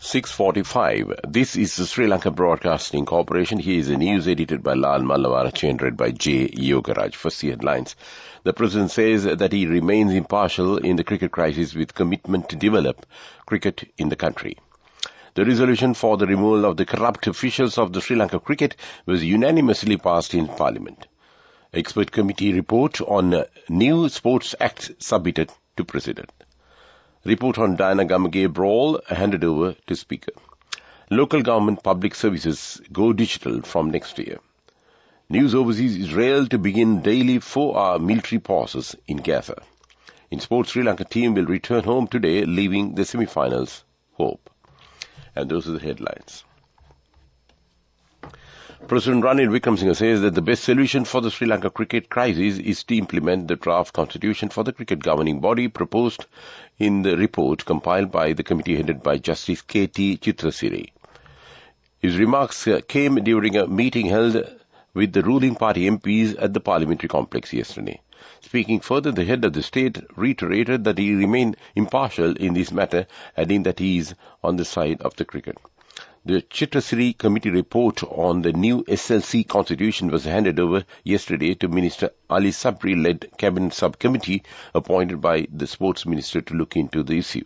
6:45. This is the Sri Lanka Broadcasting Corporation. Here is the news edited by Lal Mallavarachi and read by J. Yogaraj. First, the headlines. The President says that he remains impartial in the cricket crisis with commitment to develop cricket in the country. The resolution for the removal of the corrupt officials of the Sri Lanka cricket was unanimously passed in Parliament. Expert committee report on new Sports Act submitted to President. Report on Diana Gamage brawl handed over to Speaker. Local government public services go digital from next year. News overseas: Israel to begin daily 4-hour military pauses in Gaza. In sports, Sri Lanka team will return home today, leaving the semi-finals hope. And those are the headlines. President Ranil Wickremesinghe says that the best solution for the Sri Lanka cricket crisis is to implement the draft constitution for the cricket governing body proposed in the report compiled by the committee headed by Justice K.T. Chitrasiri. His remarks came during a meeting held with the ruling party MPs at the parliamentary complex yesterday. Speaking further, the head of the state reiterated that he remained impartial in this matter, adding that he is on the side of the cricket. The Chitrasiri committee report on the new SLC constitution was handed over yesterday to Minister Ali Sabri-led cabinet subcommittee appointed by the sports minister to look into the issue.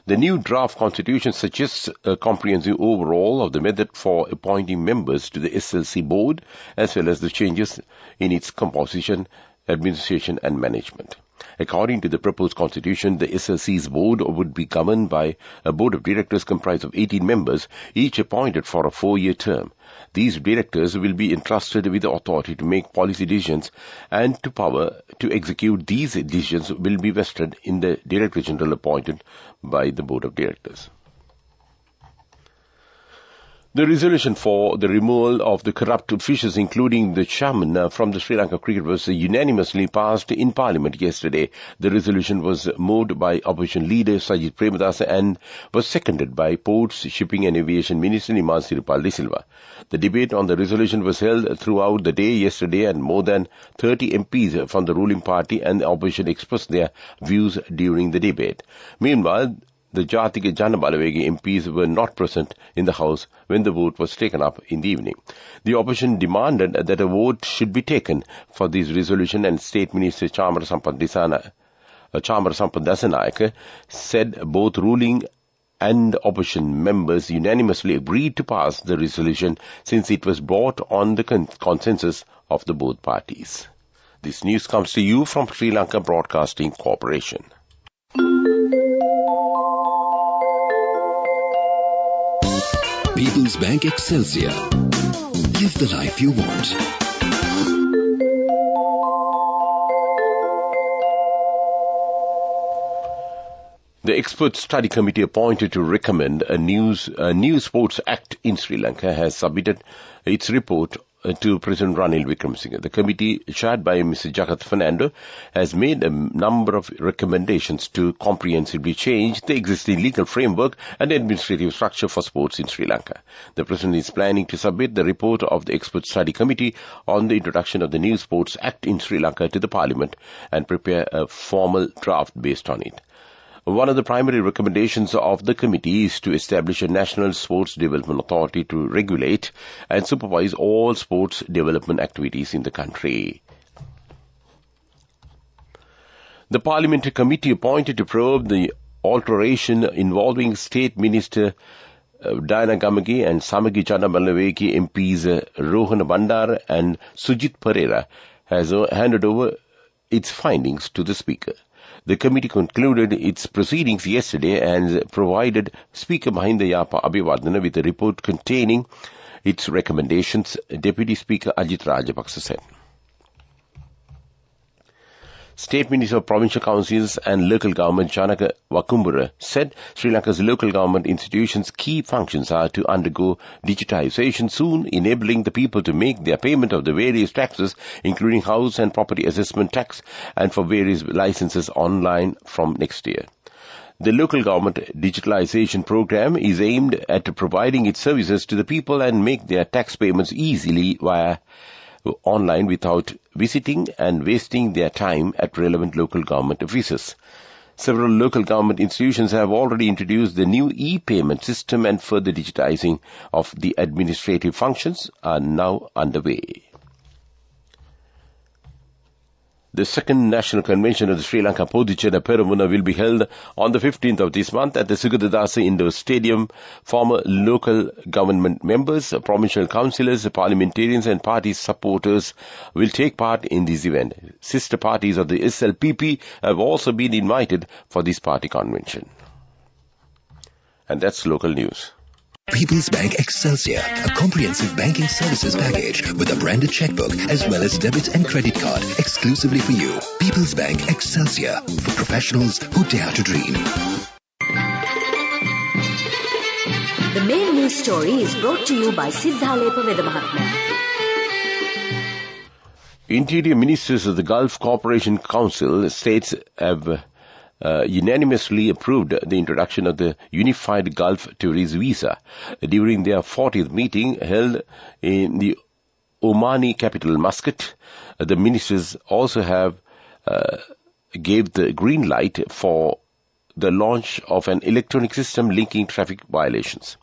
The new draft constitution suggests a comprehensive overhaul of the method for appointing members to the SLC board, as well as the changes in its composition, administration and management. According to the proposed constitution, the SLC's board would be governed by a board of directors comprised of 18 members, each appointed for a 4-year term. These directors will be entrusted with the authority to make policy decisions, and the power to execute these decisions will be vested in the Director General appointed by the board of directors. The resolution for the removal of the corrupt officials, including the chairman from the Sri Lanka cricket, was unanimously passed in Parliament yesterday. The resolution was moved by opposition leader Sajid Premadasa and was seconded by Ports, Shipping and Aviation Minister Nimal Siripal De Silva. The debate on the resolution was held throughout the day yesterday, and more than 30 MPs from the ruling party and the opposition expressed their views during the debate. Meanwhile, the Jatika Jana Balawegi MPs were not present in the House when the vote was taken up in the evening. The opposition demanded that a vote should be taken for this resolution, and State Minister Chamara Sampad Dasanayake said both ruling and opposition members unanimously agreed to pass the resolution since it was brought on the consensus of the both parties. This news comes to you from Sri Lanka Broadcasting Corporation. People's Bank Excelsior. Live the life you want. The expert study committee appointed to recommend a new Sports Act in Sri Lanka has submitted its report to President Ranil Wickremesinghe. The committee, chaired by Mr. Jagath Fernando, has made a number of recommendations to comprehensively change the existing legal framework and administrative structure for sports in Sri Lanka. The President is planning to submit the report of the expert study committee on the introduction of the new Sports Act in Sri Lanka to the Parliament and prepare a formal draft based on it. One of the primary recommendations of the committee is to establish a national sports development authority to regulate and supervise all sports development activities in the country. The parliamentary committee appointed to probe the alteration involving State Minister Diana Gamage and Samagi Jana Balawegi MPs Rohan Bandar and Sujit Pereira has handed over its findings to the Speaker. The committee concluded its proceedings yesterday and provided Speaker Mahinda Yapa Abhivardhana with a report containing its recommendations, Deputy Speaker Ajit Rajapaksa said. State Minister of Provincial Councils and Local Government Janaka Wakumbura said Sri Lanka's local government institutions' key functions are to undergo digitization soon, enabling the people to make their payment of the various taxes, including house and property assessment tax, and for various licenses online from next year. The local government digitalization program is aimed at providing its services to the people and make their tax payments easily via online without visiting and wasting their time at relevant local government offices. Several local government institutions have already introduced the new e-payment system, and further digitizing of the administrative functions are now underway. The second National Convention of the Sri Lanka Podicera Peramuna will be held on the 15th of this month at the Sugathadasa Indoor Stadium. Former local government members, provincial councillors, parliamentarians and party supporters will take part in this event. Sister parties of the SLBC have also been invited for this party convention. And that's local news. People's Bank Excelsior, a comprehensive banking services package with a branded checkbook as well as debit and credit card exclusively for you. People's Bank Excelsior, for professionals who dare to dream. The main news story is brought to you by Sinhala Mahatma. Interior Ministers of the Gulf Cooperation Council states have unanimously approved the introduction of the Unified Gulf Tourist Visa during their 40th meeting held in the Omani capital Muscat. The ministers also have gave the green light for the launch of an electronic system linking traffic violations.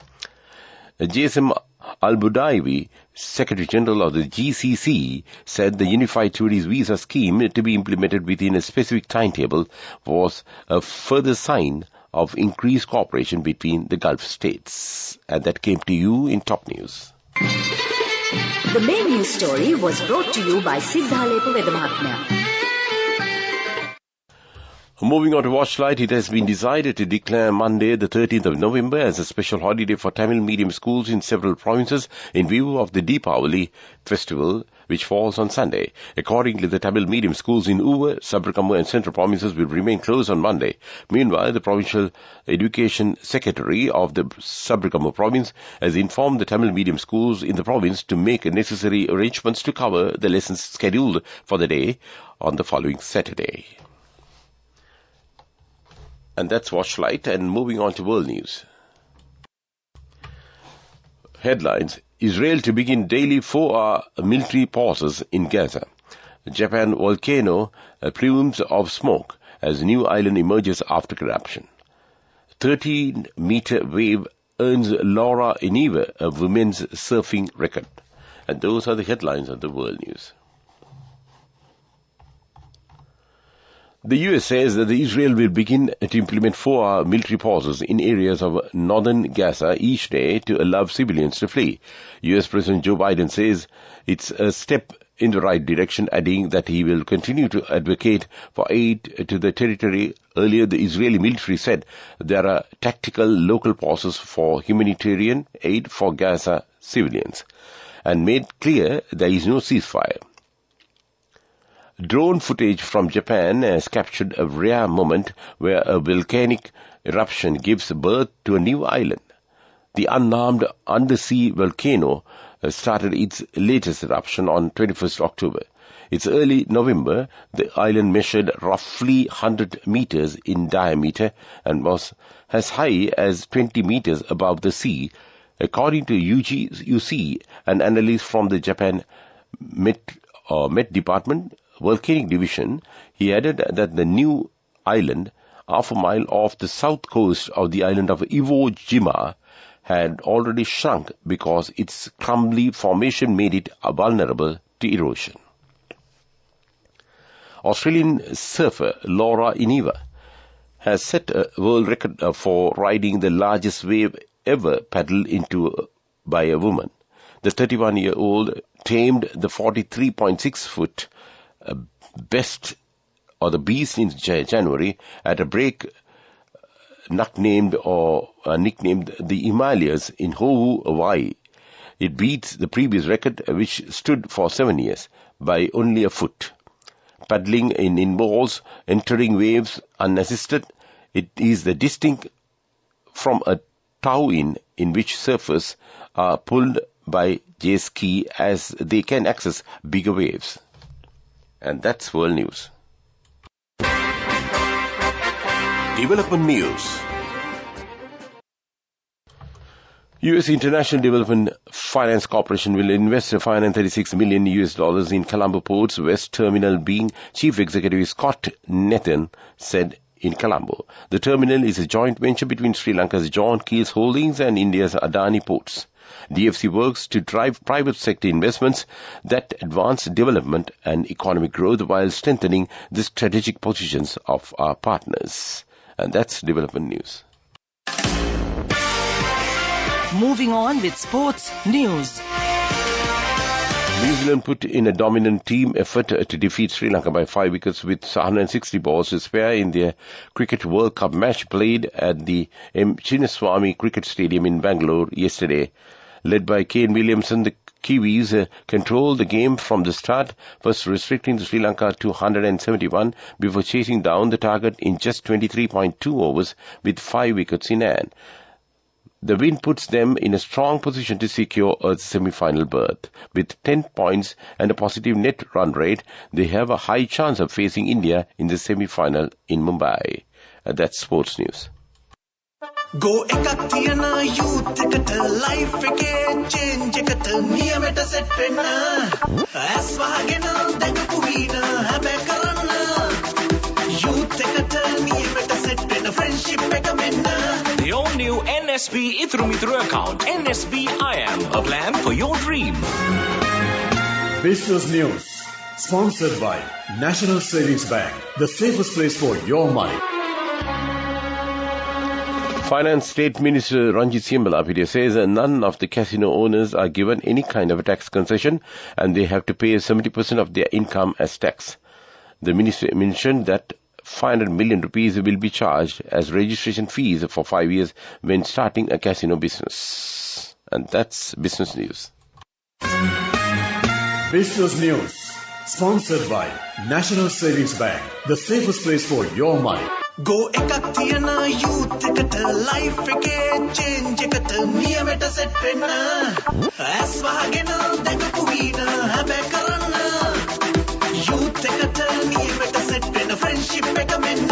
JSM Al-Budaiwi, Secretary General of the GCC, said the Unified Tourist Visa scheme to be implemented within a specific timetable was a further sign of increased cooperation between the Gulf states. And that came to you in top news. The main news story was brought to you by Sinhala Mahatma. Moving on to Watchlight, it has been decided to declare Monday, the 13th of November, as a special holiday for Tamil medium schools in several provinces in view of the Deepavali festival, which falls on Sunday. Accordingly, the Tamil medium schools in Uva, Sabarakamu and Central provinces will remain closed on Monday. Meanwhile, the Provincial Education Secretary of the Sabarakamu province has informed the Tamil medium schools in the province to make necessary arrangements to cover the lessons scheduled for the day on the following Saturday. And that's Watchlight. And moving on to world news. Headlines. Israel to begin daily 4-hour military pauses in Gaza. Japan volcano plumes of smoke as new island emerges after eruption. 13-meter wave earns Laura Iniva a women's surfing record. And those are the headlines of the world news. The US says that Israel will begin to implement 4-hour military pauses in areas of northern Gaza each day to allow civilians to flee. US President Joe Biden says it's a step in the right direction, adding that he will continue to advocate for aid to the territory. Earlier, the Israeli military said there are tactical local pauses for humanitarian aid for Gaza civilians and made clear there is no ceasefire. Drone footage from Japan has captured a rare moment where a volcanic eruption gives birth to a new island. The unarmed undersea volcano started its latest eruption on 21st October. It's early November. The island measured roughly 100 meters in diameter and was as high as 20 meters above the sea. According to UC, an analyst from the Japan Met Department Volcanic Division, he added that the new island, half a mile off the south coast of the island of Iwo Jima, had already shrunk because its crumbly formation made it vulnerable to erosion. Australian surfer Laura Iniva has set a world record for riding the largest wave ever paddled into by a woman. The 31-year-old tamed the 43.6-foot beast in January at a break nicknamed the Himalayas in Oahu, Hawaii. It beats the previous record, which stood for 7 years, by only a foot. Paddling involves entering waves unassisted. It is distinct from a tow-in which surfers are pulled by jet ski as they can access bigger waves. And that's world news. Development news. U.S. International Development Finance Corporation will invest $536 million in Colombo Port's West Terminal, being Chief Executive Scott Nathan said in Colombo. The terminal is a joint venture between Sri Lanka's John Keel's Holdings and India's Adani Ports. DFC works to drive private sector investments that advance development and economic growth while strengthening the strategic positions of our partners. And that's development news. Moving on with sports news. New Zealand put in a dominant team effort to defeat Sri Lanka by 5 wickets with 160 balls to spare in their Cricket World Cup match played at the M. Chinnaswamy Cricket Stadium in Bangalore yesterday. Led by Kane Williamson, the Kiwis controlled the game from the start, first restricting Sri Lanka to 171 before chasing down the target in just 23.2 overs with 5 wickets in hand. The win puts them in a strong position to secure a semi-final berth. With 10 points and a positive net run rate, they have a high chance of facing India in the semi-final in Mumbai. That's sports news. Go ekak tiyana youth eකට life එකේ change එකට නියමෙට set වෙන්න ඇස් වහගෙන දැකපු වීන හැබැයි කරන්න youth එකට නියමෙට set වෙන්න friendship එක මෙන්න. The all-new NSB Ithru Mithru account, NSB IM, a plan for your dream. Business News, sponsored by National Savings Bank, the safest place for your money. Finance State Minister Ranjit Siambala says none of the casino owners are given any kind of a tax concession and they have to pay 70% of their income as tax. The minister mentioned that 500 million rupees will be charged as registration fees for 5 years when starting a casino business. And that's business news. Business News, sponsored by National Savings Bank, the safest place for your money. Go ekak tiyana youth එකට life එකේ change එකට නියමෙට set වෙන්න ඇස් වහගෙන දැකපු වීන හැබැයි කරන්න youth එකට නියමෙට set වෙන්න friendship එක මෙන්න.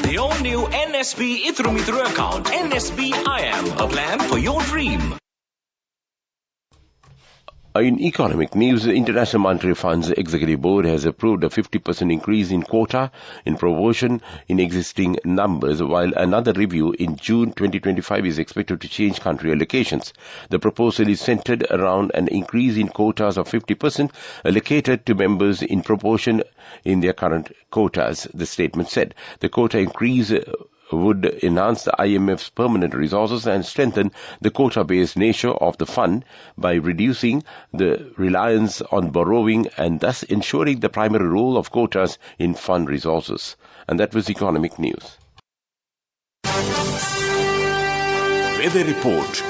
The all-new NSB Ithru Mithru account, NSB IM, a plan for your dream. In economic news, the International Monetary Fund's Executive Board has approved a 50% increase in quota in proportion in existing numbers, while another review in June 2025 is expected to change country allocations. The proposal is centered around an increase in quotas of 50% allocated to members in proportion in their current quotas, the statement said. The quota increase would enhance the IMF's permanent resources and strengthen the quota-based nature of the fund by reducing the reliance on borrowing and thus ensuring the primary role of quotas in fund resources. And that was economic news. Weather report.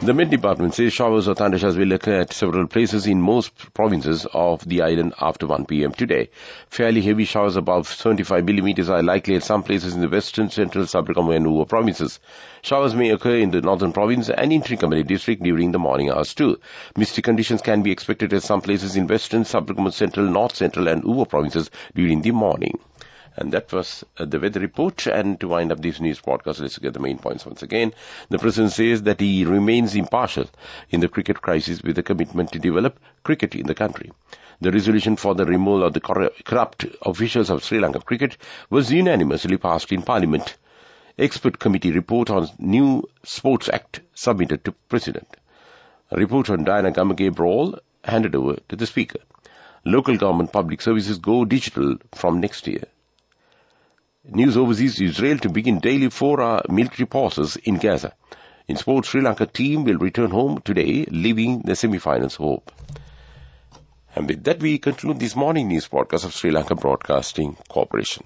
The Met Department says showers or thundershowers will occur at several places in most provinces of the island after 1 p.m. today. Fairly heavy showers above 75 millimeters are likely at some places in the western, central, Sabarkama and Uva provinces. Showers may occur in the northern province and in Trincomalee district during the morning hours too. Misty conditions can be expected at some places in western, Sabarkama, central, north central and Uva provinces during the morning. And that was the weather report. And to wind up this news podcast, let's get the main points once again. The President says that he remains impartial in the cricket crisis with a commitment to develop cricket in the country. The resolution for the removal of the corrupt officials of Sri Lanka cricket was unanimously passed in Parliament. Expert committee report on new Sports Act submitted to President. A report on Diana Gamage brawl handed over to the Speaker. Local government public services go digital from next year. News overseas, Israel to begin daily 4-hour military pauses in Gaza. In sports, Sri Lanka team will return home today, leaving the semi-finals hope. And with that, we conclude this morning news podcast of Sri Lanka Broadcasting Corporation.